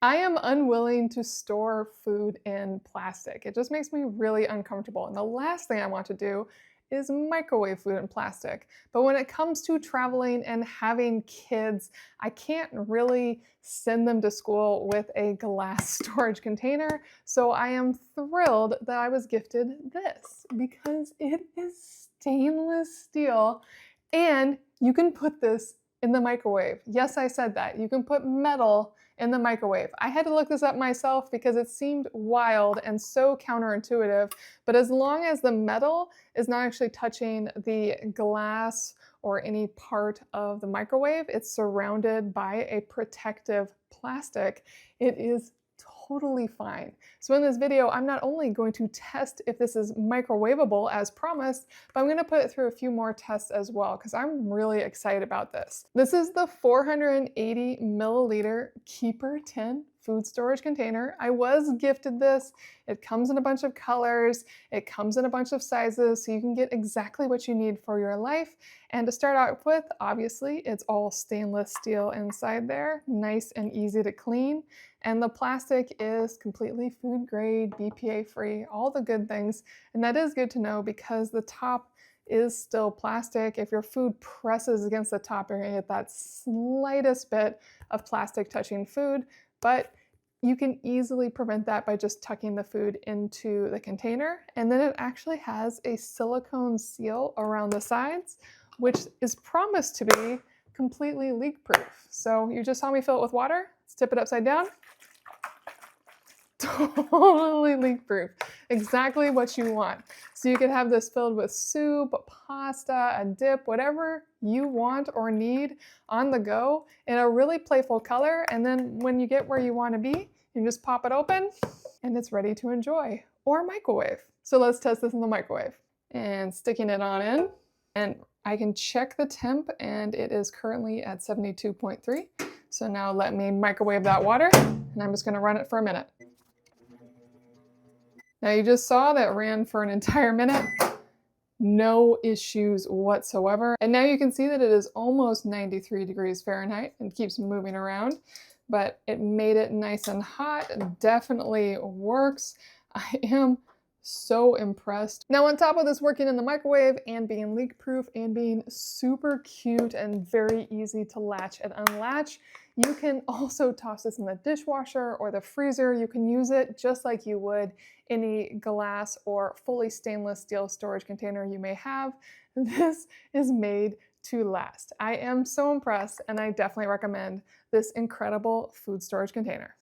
I am unwilling to store food in plastic. It just makes me really uncomfortable. And the last thing I want to do is microwave food in plastic. But when it comes to traveling and having kids, I can't really send them to school with a glass storage container. So I am thrilled that I was gifted this because it is stainless steel and you can put this in the microwave. Yes, I said that. You can put metal in the microwave. I had to look this up myself because it seemed wild and so counterintuitive, but as long as the metal is not actually touching the glass or any part of the microwave, it's surrounded by a protective plastic. It is totally fine. So in this video, I'm not only going to test if this is microwavable as promised, but I'm going to put it through a few more tests as well because I'm really excited about this. This is the 480 milliliter Keeper tin food storage container. I was gifted this. It comes in a bunch of colors. It comes in a bunch of sizes, so you can get exactly what you need for your life. And to start out with, obviously, it's all stainless steel inside there, nice and easy to clean. And the plastic is completely food grade, BPA-free, all the good things. And that is good to know because the top is still plastic. If your food presses against the top, you're gonna get that slightest bit of plastic touching food, but you can easily prevent that by just tucking the food into the container. And then it actually has a silicone seal around the sides, which is promised to be completely leak proof. So you just saw me fill it with water. Let's tip it upside down. Totally leak proof. Exactly what you want. So you could have this filled with soup, pasta, a dip, whatever you want or need on the go in a really playful color. And then when you get where you want to be, you just pop it open and it's ready to enjoy or microwave. So let's test this in the microwave and sticking it on in. And I can check the temp and it is currently at 72.3. So now let me microwave that water and I'm just going to run it for a minute. Now you just saw that ran for an entire minute, no issues whatsoever. And now you can see that it is almost 93 degrees Fahrenheit and keeps moving around, but it made it nice and hot. It definitely works. I am so impressed. Now on top of this working in the microwave and being leak proof and being super cute and very easy to latch and unlatch, you can also toss this in the dishwasher or the freezer. You can use it just like you would any glass or fully stainless steel storage container you may have. This is made to last. I am so impressed and I definitely recommend this incredible food storage container.